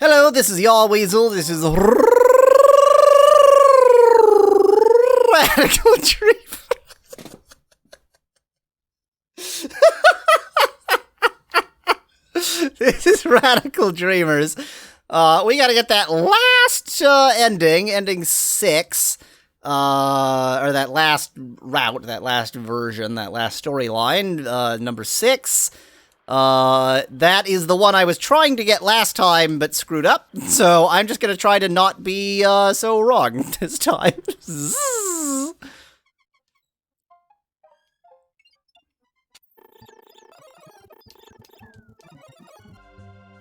Hello, this is Yahweasel. This is Radical Dream. This is Radical Dreamers. We gotta get that last ending 6. Or that last route, that last version, that last storyline, number 6. That is the one I was trying to get last time, but screwed up. So I'm just gonna try to not be, so wrong this time.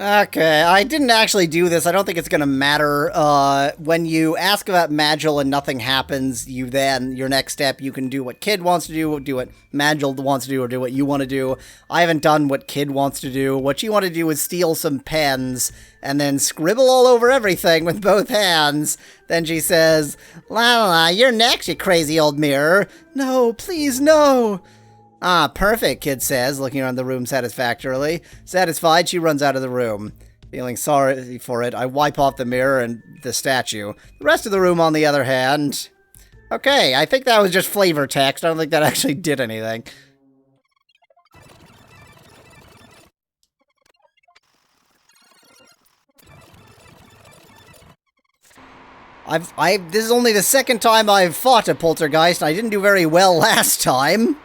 Okay, I didn't actually do this. I don't think it's gonna matter. When you ask about Magil and nothing happens, you then, your next step, you can do what Kid wants to do what Magil wants to do, or do what you want to do. I haven't done what Kid wants to do. What you want to do is steal some pens, and then scribble all over everything with both hands. Then she says, "La la la, you're next, you crazy old mirror." "No, please, no." "Ah, perfect," Kid says, looking around the room satisfactorily. Satisfied, she runs out of the room. Feeling sorry for it, I wipe off the mirror and the statue. The rest of the room, on the other hand... Okay, I think that was just flavor text. I don't think that actually did anything. This is only the second time I've fought a poltergeist, and I didn't do very well last time.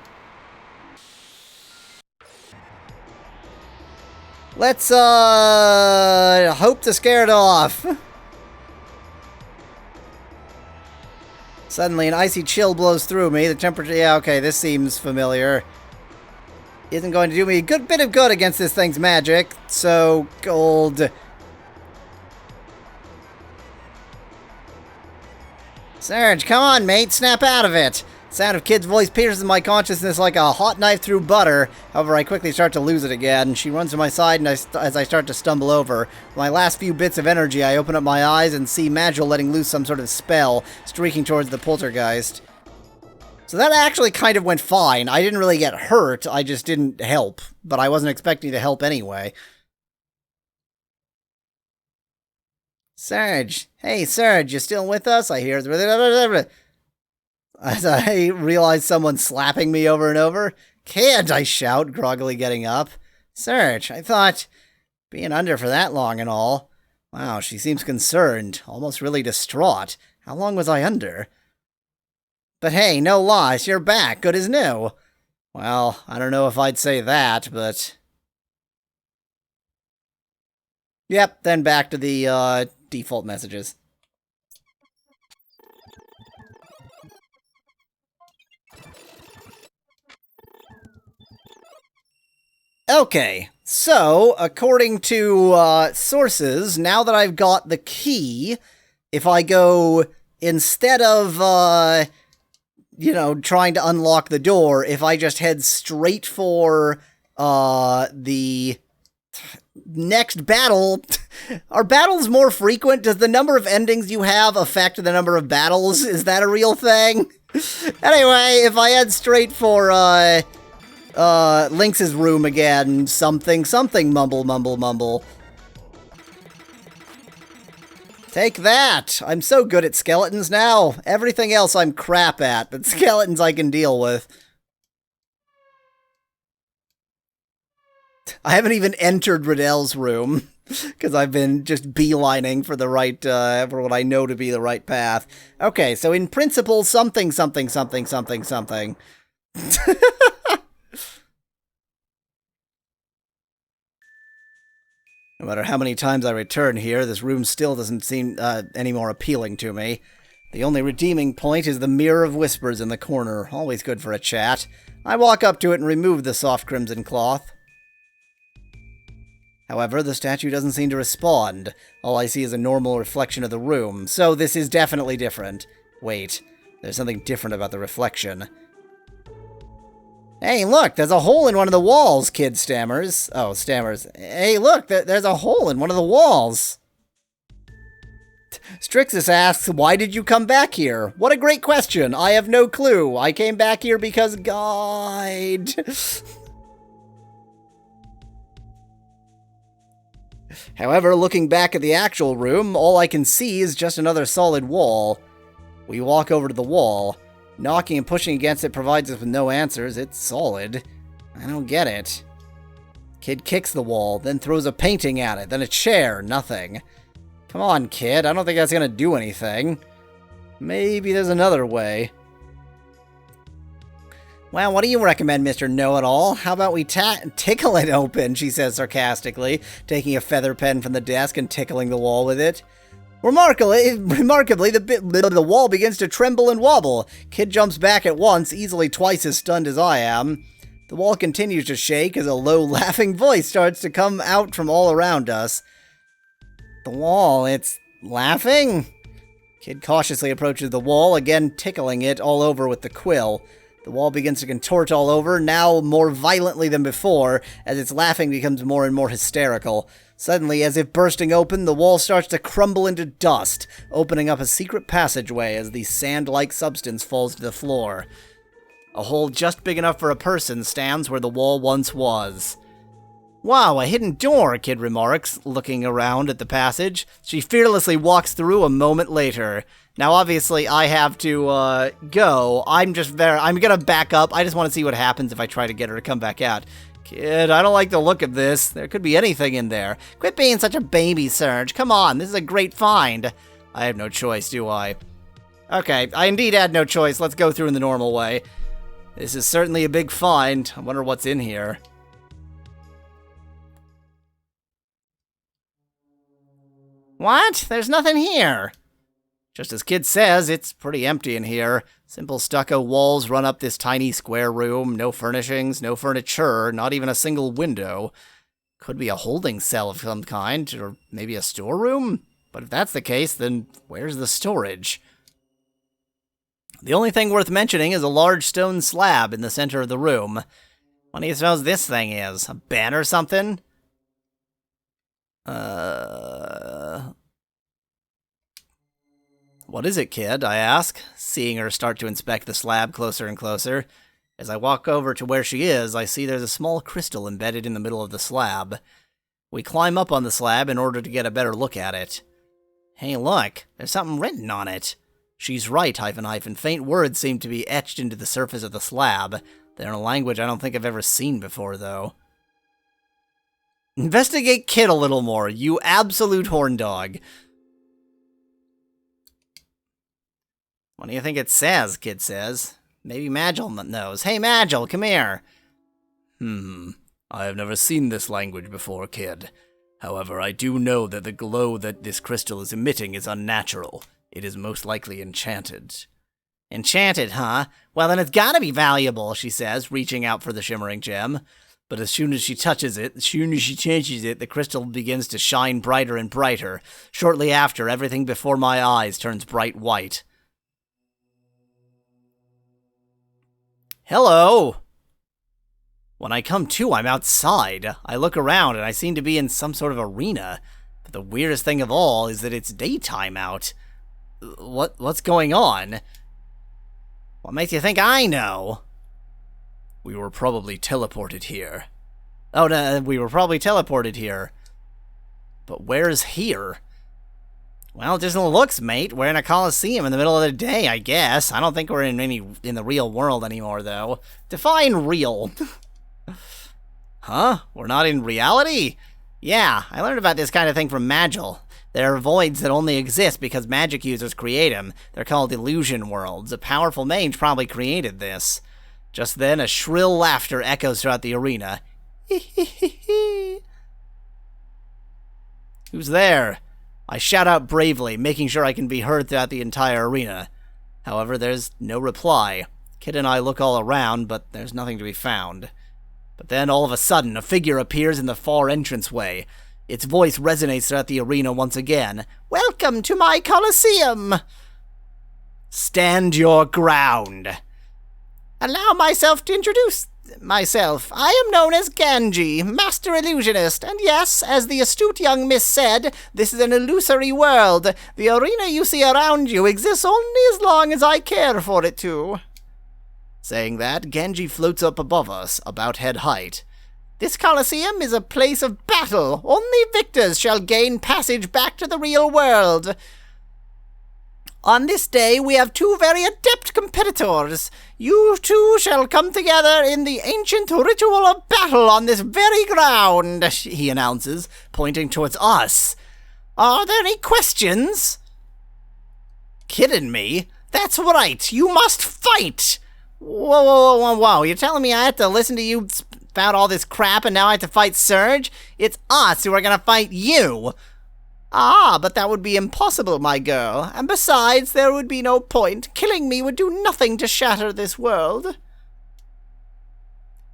Let's, hope to scare it off. Suddenly, an icy chill blows through me. The temperature... Yeah, okay, this seems familiar. Isn't going to do me a good bit of good against this thing's magic. So, gold. Serge, come on, mate. Snap out of it. The sound of Kid's voice pierces my consciousness like a hot knife through butter. However, I quickly start to lose it again. She runs to my side and as I start to stumble over. With my last few bits of energy, I open up my eyes and see Magil letting loose some sort of spell, streaking towards the poltergeist. So that actually kind of went fine. I didn't really get hurt, I just didn't help. But I wasn't expecting to help anyway. Serge! Hey, Serge, you still with us? I hear... As I realize someone's slapping me over and over. "Kid!" I shout, groggily getting up. "Serge, I thought... being under for that long and all." Wow, she seems concerned, almost really distraught. How long was I under? "But hey, no loss, you're back, good as new." Well, I don't know if I'd say that, but... Yep, then back to the, default messages. Okay, so, according to, sources, now that I've got the key, if I go, instead of, you know, trying to unlock the door, if I just head straight for, the next battle... Are battles more frequent? Does the number of endings you have affect the number of battles? Is that a real thing? Anyway, if I head straight for, Lynx's room again, something, mumble, mumble, mumble. Take that! I'm so good at skeletons now. Everything else I'm crap at, but skeletons I can deal with. I haven't even entered Riddell's room, because I've been just beelining for the right, for what I know to be the right path. Okay, so in principle, something. No matter how many times I return here, this room still doesn't seem any more appealing to me. The only redeeming point is the Mirror of Whispers in the corner, always good for a chat. I walk up to it and remove the soft crimson cloth. However, the statue doesn't seem to respond. All I see is a normal reflection of the room, so this is definitely different. Wait, there's something different about the reflection. "Hey, look, there's a hole in one of the walls," Kid stammers. Oh, stammers. "Hey, look, there's a hole in one of the walls." Strixus asks, "Why did you come back here?" What a great question. I have no clue. I came back here because guide. However, looking back at the actual room, all I can see is just another solid wall. We walk over to the wall. Knocking and pushing against it provides us with no answers. It's solid. I don't get it. Kid kicks the wall, then throws a painting at it, then a chair. Nothing. Come on, kid. I don't think that's gonna do anything. Maybe there's another way. Well, what do you recommend, Mr. Know-It-All? How about we tickle it open, she says sarcastically, taking a feather pen from the desk and tickling the wall with it. Remarkably, the wall begins to tremble and wobble. Kid jumps back at once, easily twice as stunned as I am. The wall continues to shake as a low, laughing voice starts to come out from all around us. The wall, it's laughing? Kid cautiously approaches the wall, again tickling it all over with the quill. The wall begins to contort all over, now more violently than before, as its laughing becomes more and more hysterical. Suddenly, as if bursting open, the wall starts to crumble into dust, opening up a secret passageway as the sand-like substance falls to the floor. A hole just big enough for a person stands where the wall once was. Wow, a hidden door, Kid remarks, looking around at the passage. She fearlessly walks through a moment later. Now, obviously, I have to, go. I'm gonna back up. I just want to see what happens if I try to get her to come back out. Kid, I don't like the look of this. There could be anything in there. Quit being such a baby, Serge. Come on, this is a great find. I have no choice, do I? Okay, I indeed had no choice. Let's go through in the normal way. This is certainly a big find. I wonder what's in here. What? There's nothing here. Just as Kid says, it's pretty empty in here. Simple stucco walls run up this tiny square room. No furnishings, no furniture, not even a single window. Could be a holding cell of some kind, or maybe a storeroom? But if that's the case, then where's the storage? The only thing worth mentioning is a large stone slab in the center of the room. What do you suppose this thing is? A bed or something? What is it, Kid? I ask, seeing her start to inspect the slab closer and closer. As I walk over to where she is, I see there's a small crystal embedded in the middle of the slab. We climb up on the slab in order to get a better look at it. Hey, look, there's something written on it. She's right, hyphen. Faint words seem to be etched into the surface of the slab. They're in a language I don't think I've ever seen before, though. Investigate Kid a little more, you absolute horn dog. What do you think it says? Kid says. Maybe Magil knows. Hey, Magil, come here. I have never seen this language before, Kid. However, I do know that the glow that this crystal is emitting is unnatural. It is most likely enchanted. Enchanted, huh? Well, then it's gotta be valuable, she says, reaching out for the shimmering gem. But as soon as she touches it, the crystal begins to shine brighter and brighter. Shortly after, everything before my eyes turns bright white. Hello! When I come to, I'm outside. I look around and I seem to be in some sort of arena. But the weirdest thing of all is that it's daytime out. What's going on? What makes you think I know? We were probably teleported here. Oh, no, we were probably teleported here. But where's here? Well, just looks, mate. We're in a coliseum in the middle of the day, I guess. I don't think we're in the real world anymore, though. Define real. Huh? We're not in reality? Yeah, I learned about this kind of thing from Magil. There are voids that only exist because magic users create them. They're called illusion worlds. A powerful mage probably created this. Just then, a shrill laughter echoes throughout the arena. Who's there? I shout out bravely, making sure I can be heard throughout the entire arena. However, there's no reply. Kid and I look all around, but there's nothing to be found. But then, all of a sudden, a figure appears in the far entranceway. Its voice resonates throughout the arena once again. Welcome to my Colosseum! Stand your ground. Allow myself to introduce myself. I am known as Ganji, Master Illusionist, and yes, as the astute young miss said, this is an illusory world. The arena you see around you exists only as long as I care for it to. Saying that, Ganji floats up above us, about head height. This Colosseum is a place of battle. Only victors shall gain passage back to the real world. On this day, we have two very adept competitors. You two shall come together in the ancient ritual of battle on this very ground, he announces, pointing towards us. Are there any questions? Kidding me? That's right, you must fight! Whoa, you're telling me I have to listen to you spout all this crap and now I have to fight Serge? It's us who are gonna fight you! Ah, but that would be impossible, my girl, and besides, there would be no point. Killing me would do nothing to shatter this world.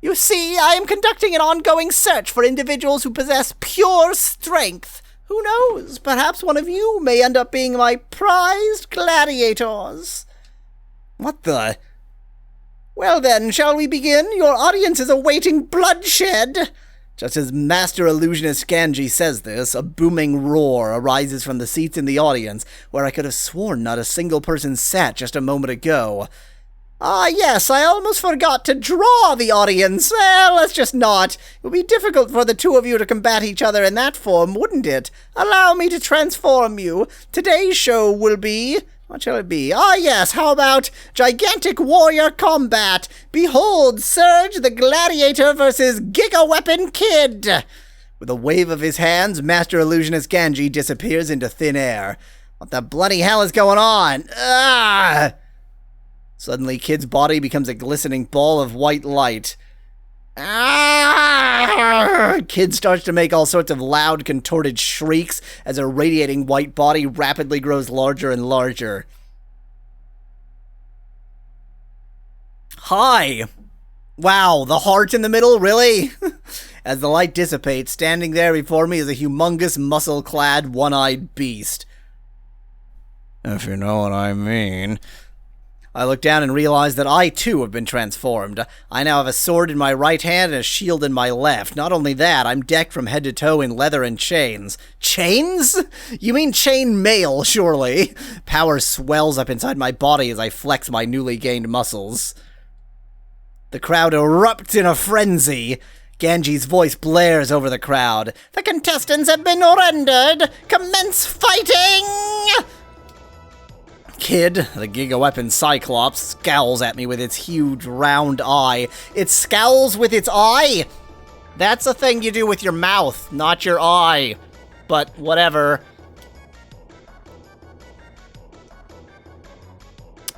You see, I am conducting an ongoing search for individuals who possess pure strength. Who knows, perhaps one of you may end up being my prized gladiators. What the? Well then, shall we begin? Your audience is awaiting bloodshed. Just as Master Illusionist Ganji says this, a booming roar arises from the seats in the audience, where I could have sworn not a single person sat just a moment ago. Ah, yes, I almost forgot to draw the audience. Well, let's just not. It would be difficult for the two of you to combat each other in that form, wouldn't it? Allow me to transform you. Today's show will be... What shall it be? Ah, yes, how about Gigantic Warrior Combat? Behold, Serge the Gladiator versus Giga Weapon Kid! With a wave of his hands, Master Illusionist Ganji disappears into thin air. What the bloody hell is going on? Ah! Suddenly, Kid's body becomes a glistening ball of white light. Ah! Kid starts to make all sorts of loud, contorted shrieks as a radiating white body rapidly grows larger and larger. Hi! Wow, the heart in the middle, really? As the light dissipates, standing there before me is a humongous, muscle-clad, one-eyed beast. If you know what I mean. I look down and realize that I, too, have been transformed. I now have a sword in my right hand and a shield in my left. Not only that, I'm decked from head to toe in leather and chains. Chains? You mean chain mail, surely. Power swells up inside my body as I flex my newly gained muscles. The crowd erupts in a frenzy. Ganji's voice blares over the crowd. The contestants have been rendered. Commence fighting! Kid, the Giga Weapon Cyclops, scowls at me with its huge round eye. It scowls with its eye? That's a thing you do with your mouth, not your eye. But whatever.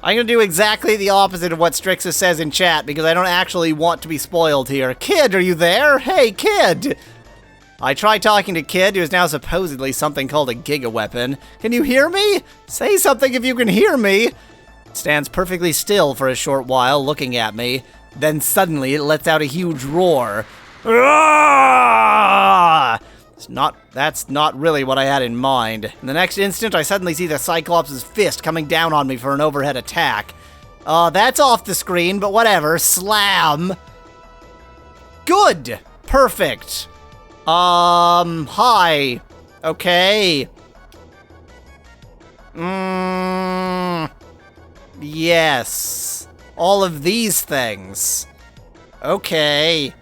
I'm gonna do exactly the opposite of what Strixa says in chat because I don't actually want to be spoiled here. Kid, are you there? Hey, Kid! I tried talking to Kid, who is now supposedly something called a Giga Weapon. Can you hear me? Say something if you can hear me. It stands perfectly still for a short while, looking at me. Then suddenly it lets out a huge roar. That's not really what I had in mind. In the next instant, I suddenly see the Cyclops' fist coming down on me for an overhead attack. That's off the screen, but whatever. Slam! Good! Perfect! Hi. Okay. Yes. All of these things. Okay.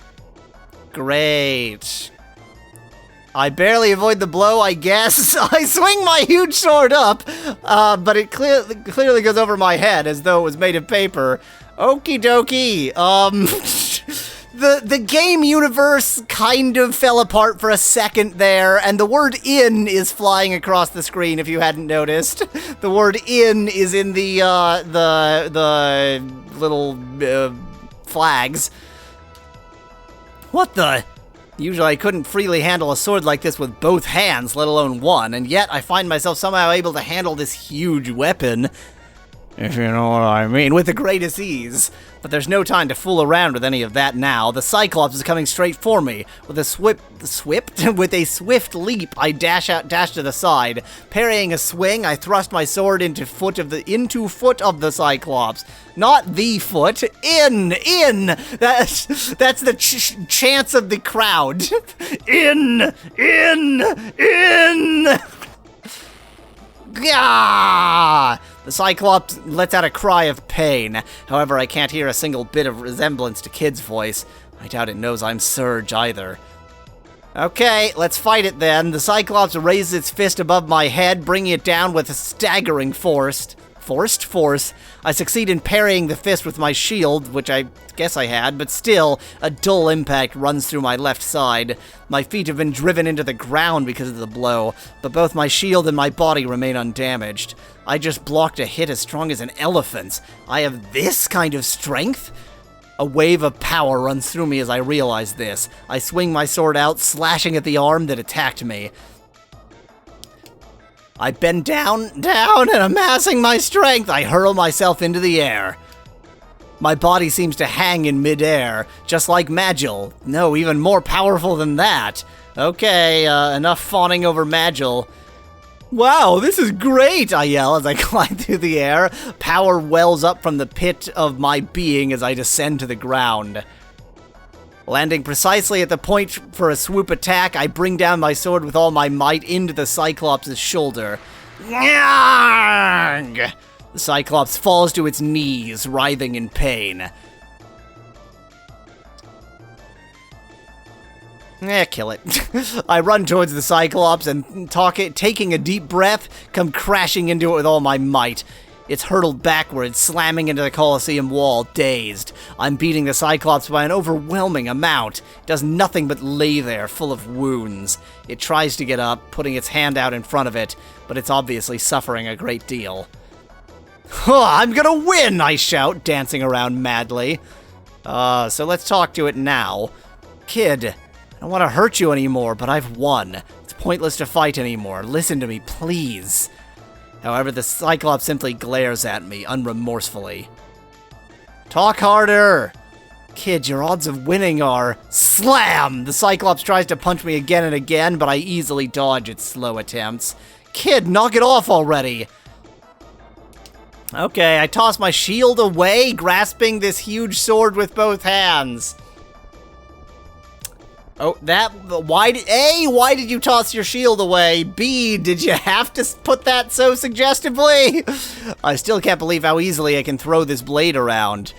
Great. I barely avoid the blow, I guess. I swing my huge sword up, but it clearly goes over my head as though it was made of paper. Okie dokie. The game universe kind of fell apart for a second there, and the word "in" is flying across the screen, if you hadn't noticed. The word "in" is in the little flags. What the? Usually I couldn't freely handle a sword like this with both hands, let alone one, and yet I find myself somehow able to handle this huge weapon. If you know what I mean, with the greatest ease. But there's no time to fool around with any of that now. The Cyclops is coming straight for me. With a with a swift leap, I dash to the side. Parrying a swing, I thrust my sword into foot of the Cyclops. Not the foot. In. That's the chance of the crowd. In. Gah! The Cyclops lets out a cry of pain. However, I can't hear a single bit of resemblance to Kid's voice. I doubt it knows I'm Serge either. Okay, let's fight it then. The Cyclops raises its fist above my head, bringing it down with a staggering force. I succeed in parrying the fist with my shield, which I guess I had, but still, a dull impact runs through my left side. My feet have been driven into the ground because of the blow, but both my shield and my body remain undamaged. I just blocked a hit as strong as an elephant's. I have this kind of strength? A wave of power runs through me as I realize this. I swing my sword out, slashing at the arm that attacked me. I bend down, and amassing my strength, I hurl myself into the air. My body seems to hang in midair, just like Magil. No, even more powerful than that. Okay, enough fawning over Magil. Wow, this is great, I yell as I climb through the air. Power wells up from the pit of my being as I descend to the ground. Landing precisely at the point for a swoop attack, I bring down my sword with all my might into the Cyclops' shoulder. The Cyclops falls to its knees, writhing in pain. Kill it. I run towards the Cyclops and, taking a deep breath, come crashing into it with all my might. It's hurtled backwards, slamming into the Colosseum wall, dazed. I'm beating the Cyclops by an overwhelming amount. It does nothing but lay there, full of wounds. It tries to get up, putting its hand out in front of it, but it's obviously suffering a great deal. I'm gonna win, I shout, dancing around madly. So let's talk to it now. Kid, I don't want to hurt you anymore, but I've won. It's pointless to fight anymore. Listen to me, please. However, the Cyclops simply glares at me, unremorsefully. Talk harder! Kid, your odds of winning are... Slam! The Cyclops tries to punch me again and again, but I easily dodge its slow attempts. Kid, knock it off already! Okay, I toss my shield away, grasping this huge sword with both hands. Oh, why did you toss your shield away? B, did you have to put that so suggestively? I still can't believe how easily I can throw this blade around.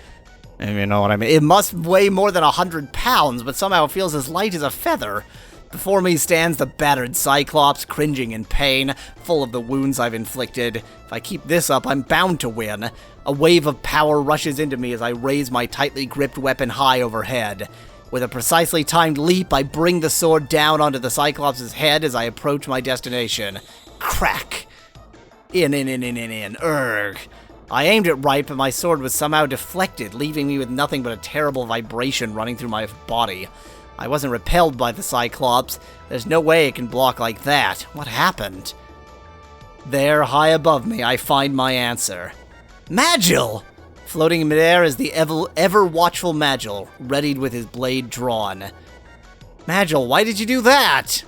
You know what I mean? It must weigh more than 100 pounds, but somehow it feels as light as a feather. Before me stands the battered Cyclops, cringing in pain, full of the wounds I've inflicted. If I keep this up, I'm bound to win. A wave of power rushes into me as I raise my tightly gripped weapon high overhead. With a precisely timed leap, I bring the sword down onto the Cyclops' head as I approach my destination. Crack! In. Urgh. I aimed it right, but my sword was somehow deflected, leaving me with nothing but a terrible vibration running through my body. I wasn't repelled by the Cyclops. There's no way it can block like that. What happened? There, high above me, I find my answer. Magil! Floating in midair is the ever-watchful Magil, readied with his blade drawn. Magil, why did you do that?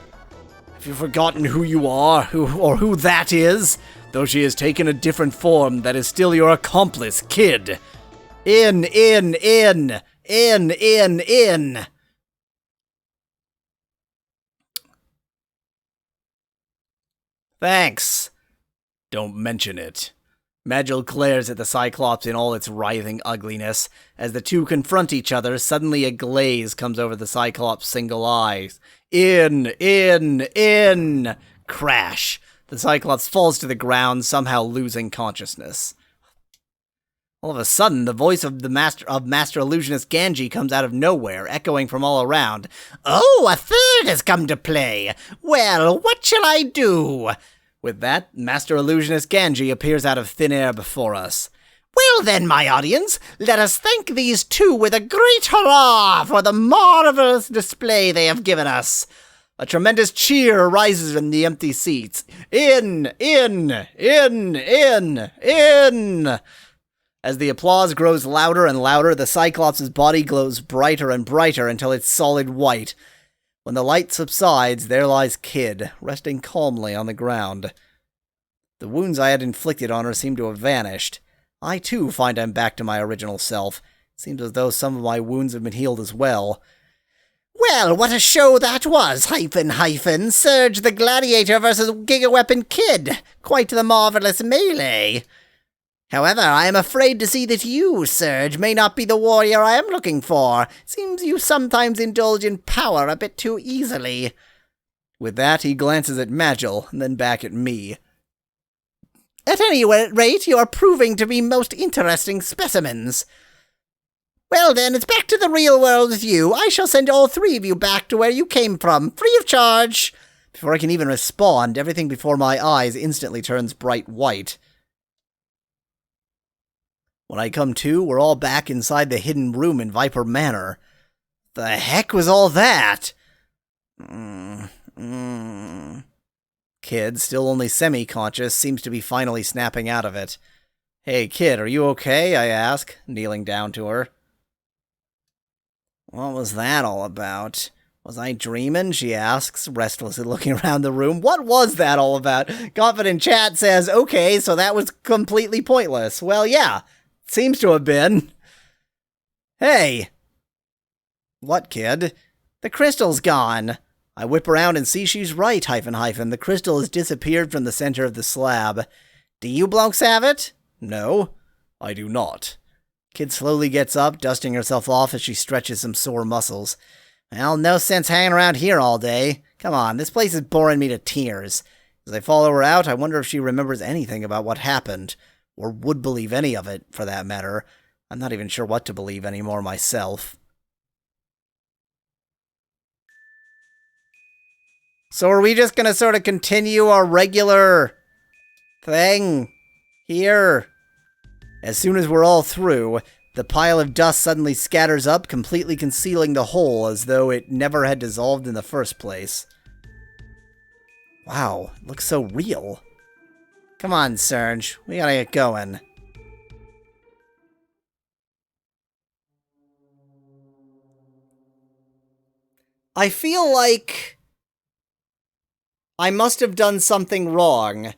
Have you forgotten who you are, who that is? Though she has taken a different form, that is still your accomplice, kid. In. Thanks. Don't mention it. Magil glares at the Cyclops in all its writhing ugliness. As the two confront each other, suddenly a glaze comes over the Cyclops' single eyes. In. Crash. The Cyclops falls to the ground, somehow losing consciousness. All of a sudden, the voice of the Master Illusionist Ganji comes out of nowhere, echoing from all around. Oh, a third has come to play! Well, what shall I do? With that, Master Illusionist Ganji appears out of thin air before us. Well then, my audience, let us thank these two with a great hurrah for the marvelous display they have given us. A tremendous cheer rises from the empty seats. In. As the applause grows louder and louder, the Cyclops' body glows brighter and brighter until it's solid white. When the light subsides, there lies Kid, resting calmly on the ground. The wounds I had inflicted on her seem to have vanished. I, too, find I'm back to my original self. It seems as though some of my wounds have been healed as well. Well, what a show that was, Serge the Gladiator versus Gigaweapon Kid. Quite the marvelous melee. However, I am afraid to see that you, Serge, may not be the warrior I am looking for. Seems you sometimes indulge in power a bit too easily. With that, he glances at Magil, and then back at me. At any rate, you are proving to be most interesting specimens. Well then, it's back to the real world with you. I shall send all three of you back to where you came from, free of charge. Before I can even respond, everything before my eyes instantly turns bright white. When I come to, we're all back inside the hidden room in Viper Manor. The heck was all that? Kid, still only semi-conscious, seems to be finally snapping out of it. Hey, kid, are you okay? I ask, kneeling down to her. What was that all about? Was I dreaming? She asks, restlessly looking around the room. What was that all about? Confident Chat says, okay, so that was completely pointless. Well, yeah, seems to have been. Hey! What, kid? The crystal's gone. I whip around and see she's right, The crystal has disappeared from the center of the slab. Do you blokes have it? No, I do not. Kid slowly gets up, dusting herself off as she stretches some sore muscles. Well, no sense hanging around here all day. Come on, this place is boring me to tears. As I follow her out, I wonder if she remembers anything about what happened, or would believe any of it, for that matter. I'm not even sure what to believe anymore myself. So are we just gonna sort of continue our regular thing here? As soon as we're all through, the pile of dust suddenly scatters up, completely concealing the hole as though it never had dissolved in the first place. Wow, it looks so real. Come on, Serge, we gotta get going. I feel like I must have done something wrong.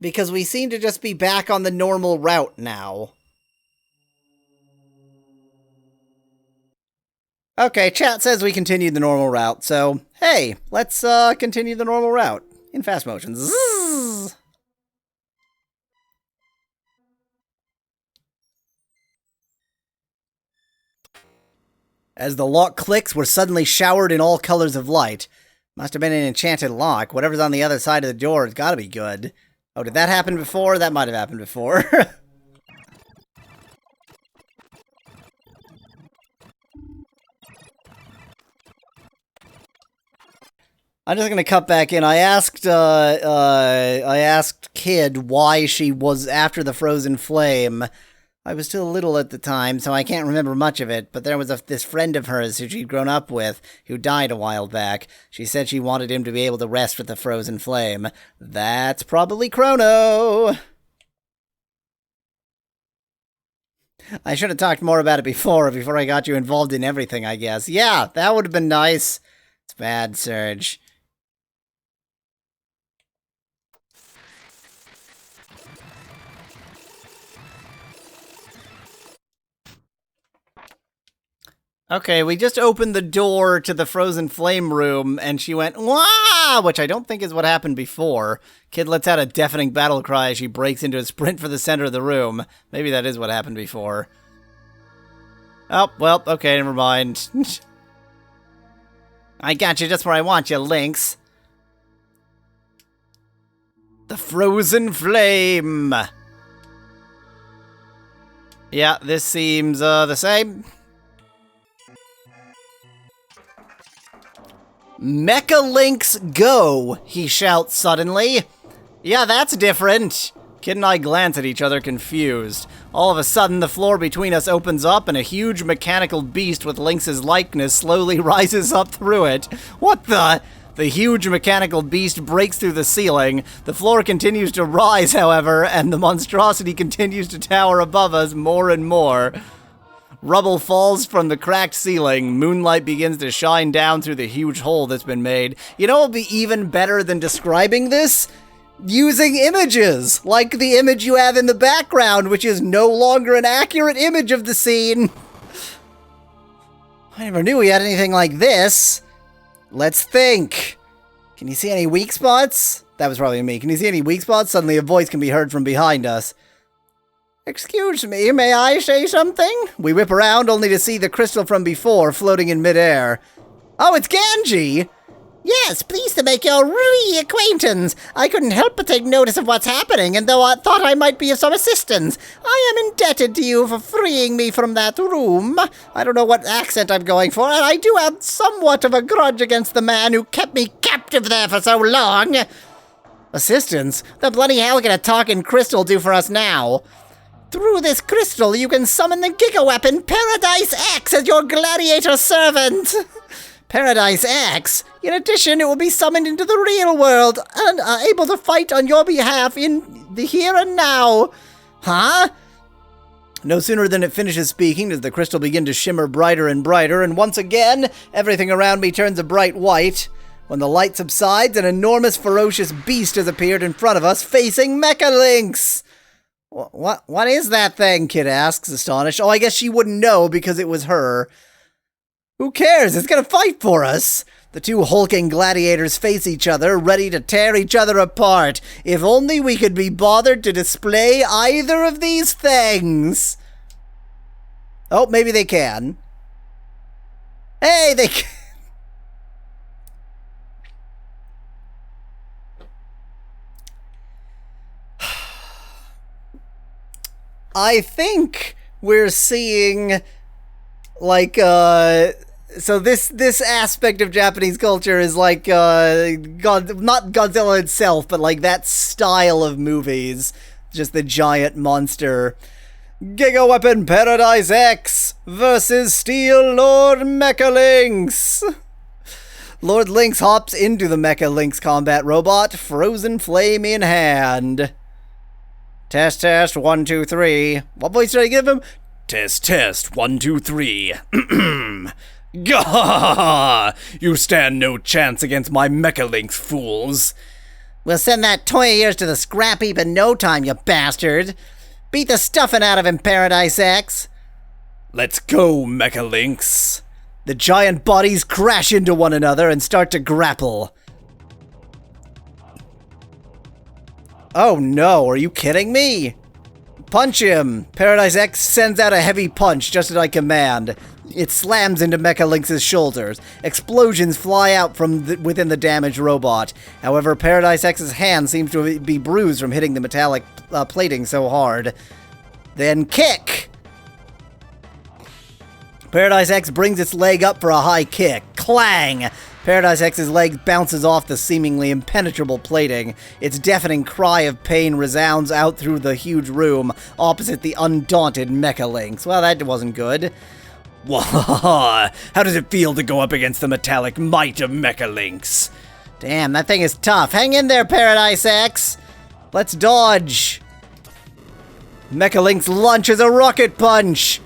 Because we seem to just be back on the normal route now. Okay, chat says we continued the normal route, so hey, let's continue the normal route in fast motion. Zzz. As the lock clicks, we're suddenly showered in all colors of light. Must have been an enchanted lock. Whatever's on the other side of the door has got to be good. Oh, did that happen before? That might have happened before. I'm just gonna cut back in. I asked Kid why she was after the frozen flame. I was still little at the time, so I can't remember much of it, but there was this friend of hers who she'd grown up with, who died a while back. She said she wanted him to be able to rest with the frozen flame. That's probably Chrono! I should have talked more about it before I got you involved in everything, I guess. Yeah, that would have been nice. It's bad, Serge. Okay, we just opened the door to the frozen flame room, and she went, "Wah!" Which I don't think is what happened before. Kid lets out a deafening battle cry as she breaks into a sprint for the center of the room. Maybe that is what happened before. Oh, well, okay, never mind. I got you just where I want you, Lynx. The frozen flame! Yeah, this seems, the same. Mecha Lynx, go! He shouts suddenly. Yeah, that's different. Kid and I glance at each other confused. All of a sudden, the floor between us opens up and a huge mechanical beast with Lynx's likeness slowly rises up through it. What the? The huge mechanical beast breaks through the ceiling. The floor continues to rise, however, and the monstrosity continues to tower above us more and more. Rubble falls from the cracked ceiling. Moonlight begins to shine down through the huge hole that's been made. You know what would be even better than describing this? Using images, like the image you have in the background, which is no longer an accurate image of the scene. I never knew we had anything like this. Let's think. Can you see any weak spots? That was probably me. Can you see any weak spots? Suddenly a voice can be heard from behind us. Excuse me, may I say something? We whip around only to see the crystal from before floating in midair. Oh, it's Ganji! Yes, pleased to make your re-acquaintance. I couldn't help but take notice of what's happening, and though I thought I might be of some assistance, I am indebted to you for freeing me from that room. I don't know what accent I'm going for, and I do have somewhat of a grudge against the man who kept me captive there for so long. Assistance? The bloody hell can a talking crystal do for us now? Through this crystal, you can summon the gigaweapon Paradise X as your gladiator servant. Paradise X? In addition, it will be summoned into the real world and able to fight on your behalf in the here and now. Huh? No sooner than it finishes speaking does the crystal begin to shimmer brighter and brighter, and once again, everything around me turns a bright white. When the light subsides, an enormous, ferocious beast has appeared in front of us, facing Mecha Lynx. What is that thing? Kid asks, astonished. Oh, I guess she wouldn't know because it was her. Who cares? It's gonna fight for us! The two hulking gladiators face each other, ready to tear each other apart. If only we could be bothered to display either of these things! Oh, maybe they can. Hey, they can! I think we're seeing, like, so this aspect of Japanese culture is like, not Godzilla itself, but like that style of movies. Just the giant monster. Giga Weapon Paradise X versus Steel Lord Mecha Lynx. Lord Lynx hops into the Mecha Lynx combat robot, frozen flame in hand. Test, test, 1, 2, 3. What voice did I give him? Test, test, 1, 2, 3. Gah! You stand no chance against my Mecha Lynx, fools. We'll send that toy of yours to the scrap heap in no time, you bastard. Beat the stuffing out of him, Paradise X. Let's go, Mecha Lynx. The giant bodies crash into one another and start to grapple. Oh no, are you kidding me? Punch him! Paradise X sends out a heavy punch just as I command. It slams into Mecha Lynx's shoulders. Explosions fly out from within the damaged robot. However, Paradise X's hand seems to be bruised from hitting the metallic plating so hard. Then kick! Paradise X brings its leg up for a high kick. Clang! Paradise X's leg bounces off the seemingly impenetrable plating. Its deafening cry of pain resounds out through the huge room, opposite the undaunted Mecha Lynx. Well, that wasn't good. Wah! How does it feel to go up against the metallic might of Mecha Lynx? Damn, that thing is tough. Hang in there, Paradise X! Let's dodge! Mecha Lynx launches a rocket punch!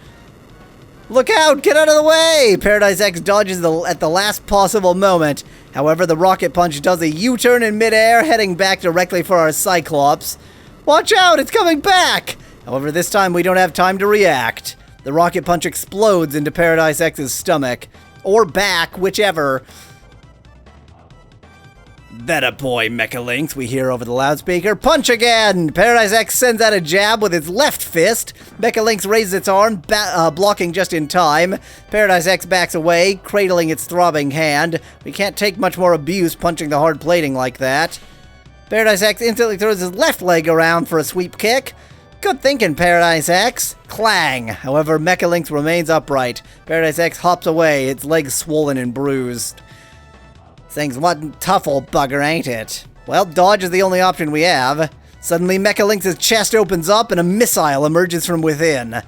Look out! Get out of the way! Paradise X dodges at the last possible moment. However, the rocket punch does a U-turn in midair, heading back directly for our Cyclops. Watch out! It's coming back! However, this time we don't have time to react. The rocket punch explodes into Paradise X's stomach. Or back, whichever. That a boy, Mecha Lynx, we hear over the loudspeaker. Punch again! Paradise X sends out a jab with its left fist. Mecha Lynx raises its arm, blocking just in time. Paradise X backs away, cradling its throbbing hand. We can't take much more abuse punching the hard plating like that. Paradise X instantly throws his left leg around for a sweep kick. Good thinking, Paradise X. Clang! However, Mecha Lynx remains upright. Paradise X hops away, its legs swollen and bruised. Thing's one tough old bugger, ain't it? Well, dodge is the only option we have. Suddenly, Mecha Lynx's chest opens up and a missile emerges from within.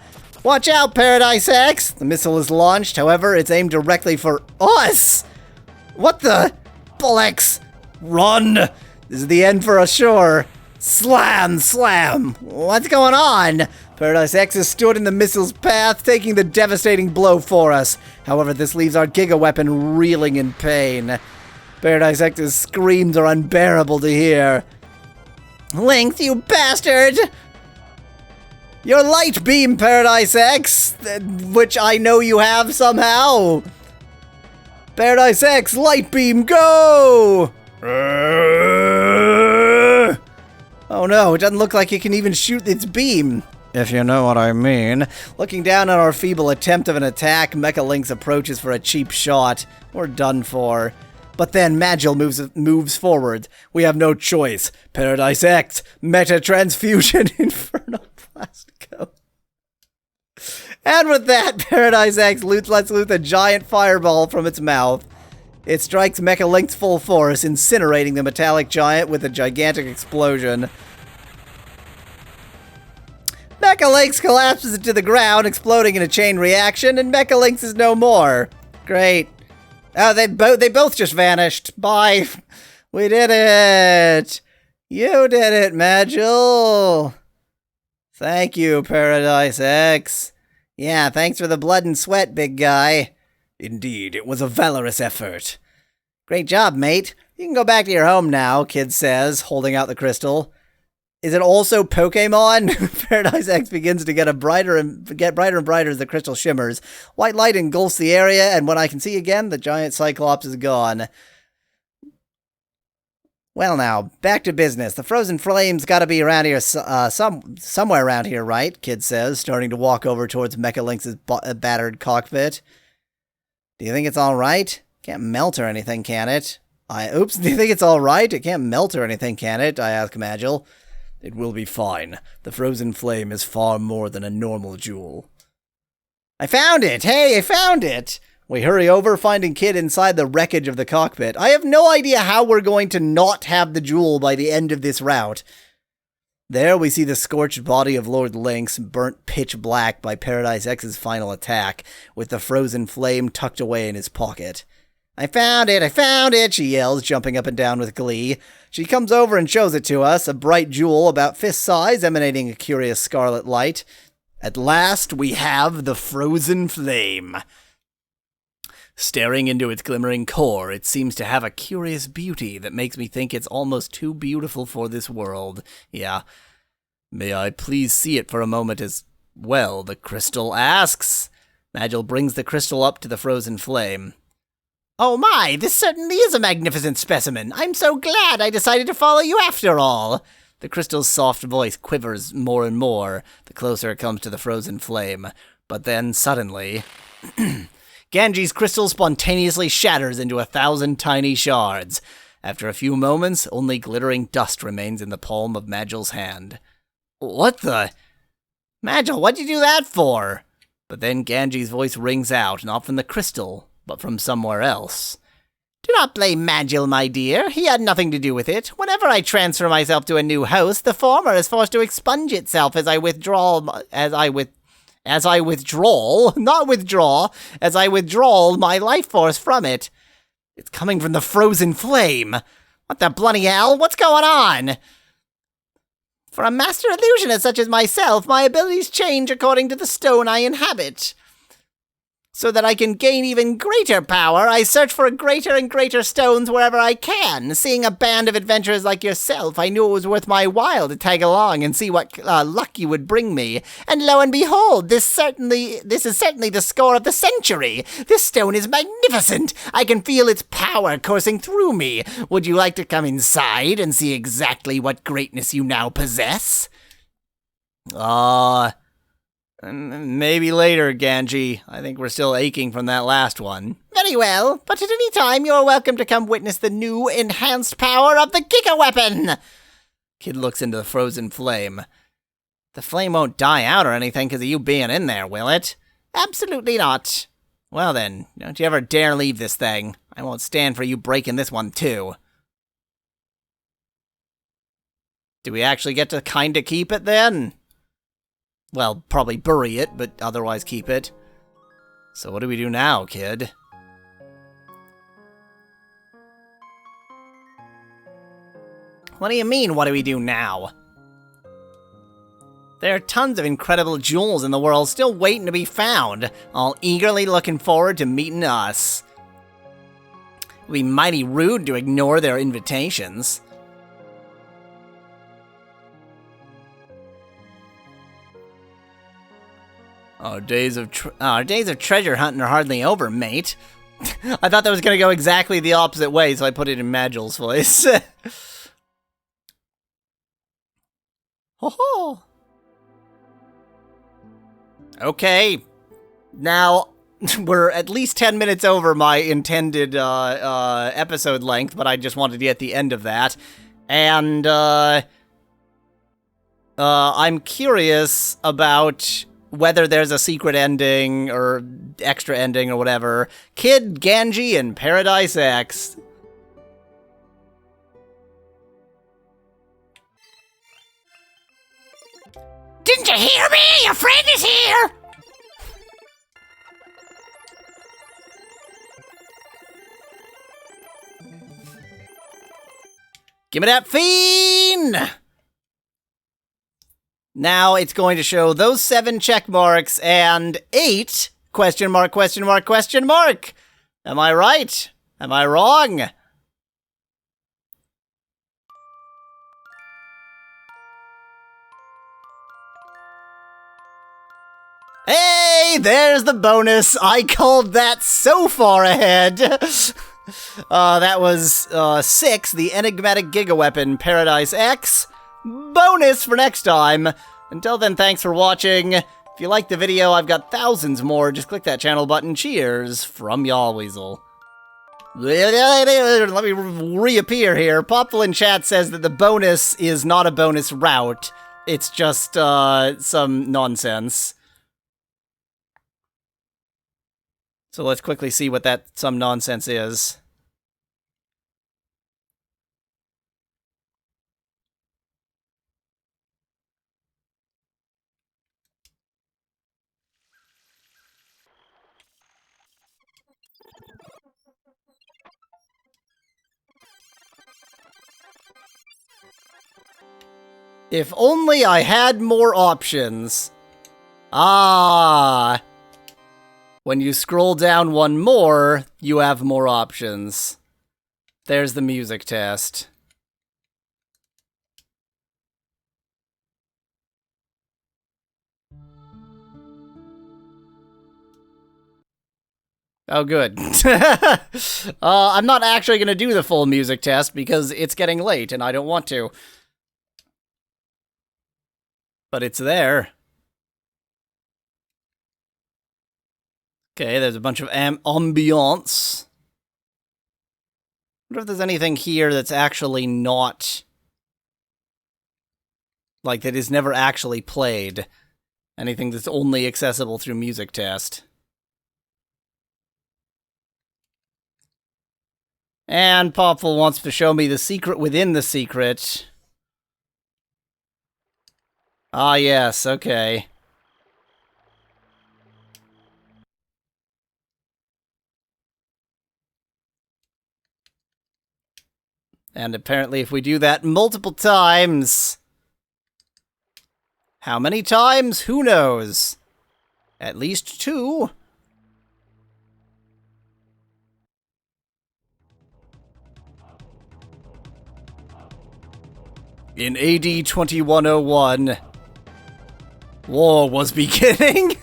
Watch out, Paradise X! The missile is launched, however, it's aimed directly for us! What the? Bullocks! Run! This is the end for us, sure. Slam! Slam! What's going on? Paradise X has stood in the missile's path, taking the devastating blow for us. However, this leaves our Giga Weapon reeling in pain. Paradise X's screams are unbearable to hear. Lynx, you bastard! Your light beam, Paradise X! Which I know you have somehow! Paradise X, light beam, go! Oh no, it doesn't look like it can even shoot its beam. If you know what I mean. Looking down on our feeble attempt of an attack, Mecha Lynx approaches for a cheap shot. We're done for. But then Magil moves forward. We have no choice. Paradise X, Meta Transfusion, Inferno Plastico. And with that, Paradise X lets loose a giant fireball from its mouth. It strikes Mecha Lynx full force, incinerating the metallic giant with a gigantic explosion. Mecha Lynx collapses into the ground, exploding in a chain reaction, and Mecha Lynx is no more. Great. Oh, they both just vanished. Bye. We did it. You did it, Magil. Thank you, Paradise X. Yeah, thanks for the blood and sweat, big guy. Indeed, it was a valorous effort. Great job, mate. You can go back to your home now, Kid says, holding out the crystal. Is it also Pokemon? Paradise X begins to get brighter and brighter as the crystal shimmers. White light engulfs the area, and when I can see again, the giant Cyclops is gone. Well now, back to business. The frozen flame's gotta be around here, somewhere around here, right? Kid says, starting to walk over towards Mecha Lynx's battered cockpit. Do you think it's alright? Can't melt or anything, can it? Oops, do you think it's alright? It can't melt or anything, can it? I ask Magil. It will be fine. The frozen flame is far more than a normal jewel. I found it! Hey, I found it! We hurry over, finding Kid inside the wreckage of the cockpit. I have no idea how we're going to not have the jewel by the end of this route. There we see the scorched body of Lord Lynx, burnt pitch black by Paradise X's final attack, with the frozen flame tucked away in his pocket. I found it, she yells, jumping up and down with glee. She comes over and shows it to us, a bright jewel about fist size, emanating a curious scarlet light. At last, we have the frozen flame. Staring into its glimmering core, it seems to have a curious beauty that makes me think it's almost too beautiful for this world. Yeah. May I please see it for a moment as well, the crystal asks. Magil brings the crystal up to the frozen flame. Oh my, this certainly is a magnificent specimen. I'm so glad I decided to follow you after all. The crystal's soft voice quivers more and more, the closer it comes to the frozen flame. But then, suddenly, Ganji's crystal spontaneously shatters into 1,000 tiny shards. After a few moments, only glittering dust remains in the palm of Magil's hand. What the? Magil, what'd you do that for? But then Ganji's voice rings out, not from the crystal, but from somewhere else. Do not blame Magil, my dear. He had nothing to do with it. Whenever I transfer myself to a new house, the former is forced to expunge itself as I withdraw my life force from it. It's coming from the frozen flame. What the bloody hell? What's going on? For a master illusionist such as myself, my abilities change according to the stone I inhabit. So that I can gain even greater power, I search for greater and greater stones wherever I can. Seeing a band of adventurers like yourself, I knew it was worth my while to tag along and see what luck you would bring me. And lo and behold, this is certainly the score of the century. This stone is magnificent. I can feel its power coursing through me. Would you like to come inside and see exactly what greatness you now possess? Maybe later, Ganji. I think we're still aching from that last one. Very well, but at any time you're welcome to come witness the new enhanced power of the Giga Weapon! Kid looks into the frozen flame. The flame won't die out or anything because of you being in there, will it? Absolutely not. Well then, don't you ever dare leave this thing. I won't stand for you breaking this one too. Do we actually get to kinda keep it then? Well, probably bury it, but otherwise keep it. So what do we do now, kid? What do you mean, what do we do now? There are tons of incredible jewels in the world still waiting to be found, all eagerly looking forward to meeting us. It'd be mighty rude to ignore their invitations. Our days of treasure hunting are hardly over, mate. I thought that was going to go exactly the opposite way, so I put it in Magil's voice. Ho ho! Okay. Now, we're at least 10 minutes over my intended episode length, but I just wanted to get the end of that. And I'm curious about whether there's a secret ending or extra ending or whatever. Kid, Ganji, and Paradise X. Didn't you hear me? Your friend is here! Give me that fiend! Now it's going to show those 7 check marks and 8 question mark, question mark, question mark. Am I right? Am I wrong? Hey, there's the bonus. I called that so far ahead. That was 6, the enigmatic gigaweapon, Paradise X. Bonus for next time. Until then, thanks for watching. If you liked the video, I've got thousands more. Just click that channel button. Cheers from Yahweasel. Let me reappear here. Popful in chat says that the bonus is not a bonus route. It's just some nonsense. So let's quickly see what that some nonsense is. If only I had more options. Ah. When you scroll down one more, you have more options. There's the music test. Oh, good. I'm not actually going to do the full music test because it's getting late and I don't want to. But it's there. Okay, there's a bunch of ambiance. I wonder if there's anything here that's actually not... like, that is never actually played. Anything that's only accessible through music test. And Popful wants to show me the secret within the secret. Ah, yes, okay. And apparently if we do that multiple times... how many times? Who knows? At least 2. In AD 2101, war was beginning.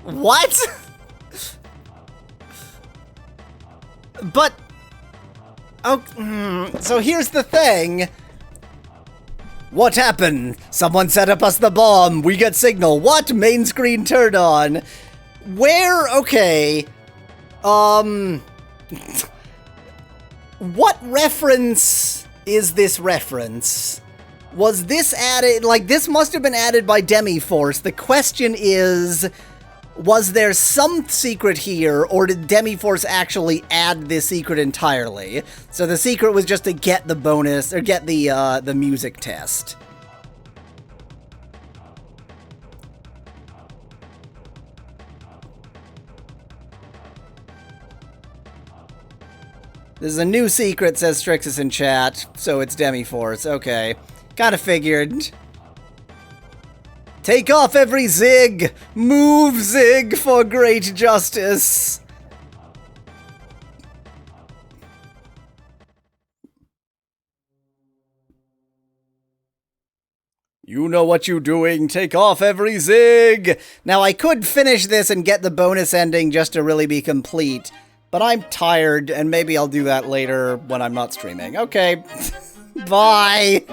What? But... oh, so here's the thing. What happened? Someone set up us the bomb. We get signal. What? Main screen turn on. Where? Okay. What reference is this reference? Was this added? Like, this must have been added by Demi-Force. The question is... was there some secret here, or did Demi-Force actually add this secret entirely? So the secret was just to get the bonus, or get the music test. This is a new secret, says Strixus in chat, so it's Demi-Force. Okay. Kinda figured. Take off every zig! Move, zig, for great justice! You know what you're doing, take off every zig! Now, I could finish this and get the bonus ending just to really be complete, But I'm tired, and maybe I'll do that later when I'm not streaming. Okay, bye!